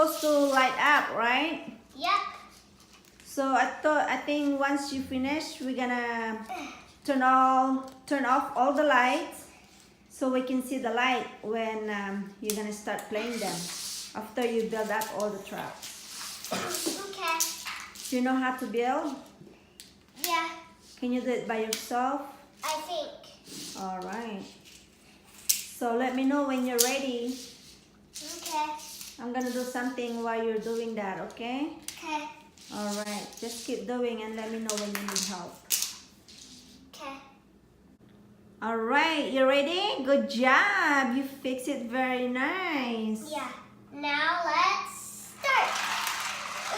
supposed to light up, right? Yep. So I think once you finish, we're gonna turn off all the lights so we can see the light when you're gonna start playing them. After you build up all the traps. Okay. Do you know how to build? Yeah, Can you do it by yourself? I think. All right. So let me know when you're ready. Okay. I'm gonna do something while you're doing that, okay? Okay. All right. Just keep doing and let me know when you need help. Okay. All right. You ready? Good job. You fixed it very nice. Yeah. Now let's start.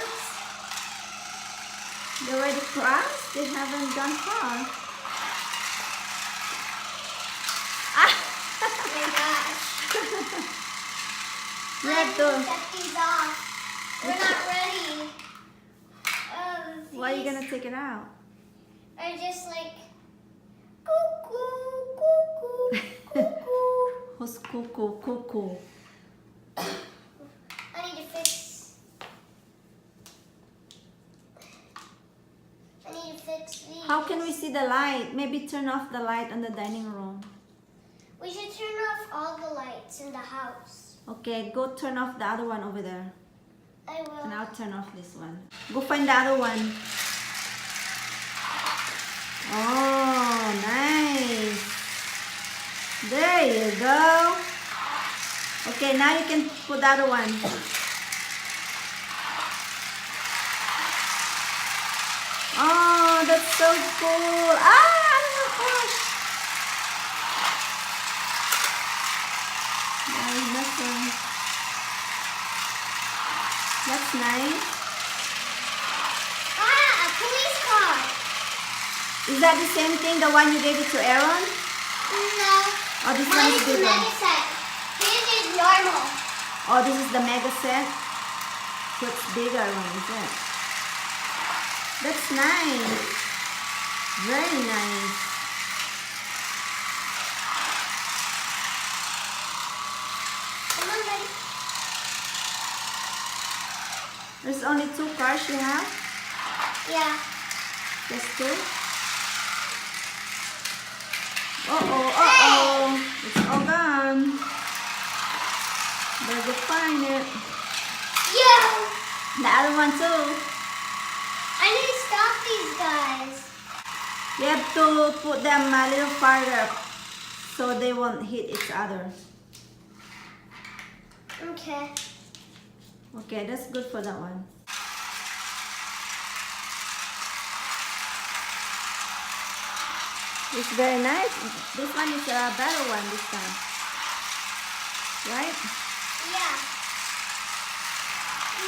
Oops. You already crossed? They haven't gone far. Oh my gosh. You have I to. cut these off. We're not ready. Why are you gonna take it out? Are just like cuckoo, cuckoo, cuckoo. Who's cuckoo? Cuckoo. I need to fix. I need to fix these. How can we see the light? Maybe turn off the light in the dining room. We should turn off all the lights in the house. Okay, go turn off the other one over there. I will. And I'll turn off this one. Go find the other one. Oh, nice. There you go. Okay, now you can put the other one. Oh, that's so cool. Ah, oh my gosh. That's nice. Ah, a police car. Is that the same thing, the one you gave it to Aaron? No. Oh, this one Mine is is the bigger. mega set. His is normal. Oh, this is the mega set. So it's bigger one, is it? That's nice. Very nice. Come on, buddy. There's only 2 cars you have? Yeah. Just 2? Uh-oh, uh-oh. It's all gone. Better go find it. Yeah. The other one too. I need to stop these guys. You have to put them a little farther so they won't hit each other. Okay. Okay, that's good for that one. It's very nice. This one is a better one this time. Right? Yeah.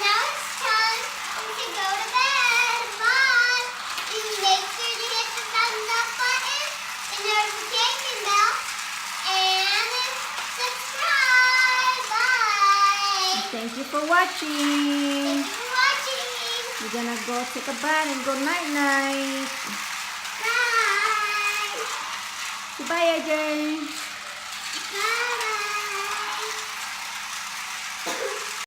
Now it's time to go to bed. Bye. And make sure to hit the thumbs up button, the notification bell, and subscribe. Bye. Thank you for watching. Thank you for watching. We're gonna go take a bath and go night-night. Bye. Goodbye, AJ.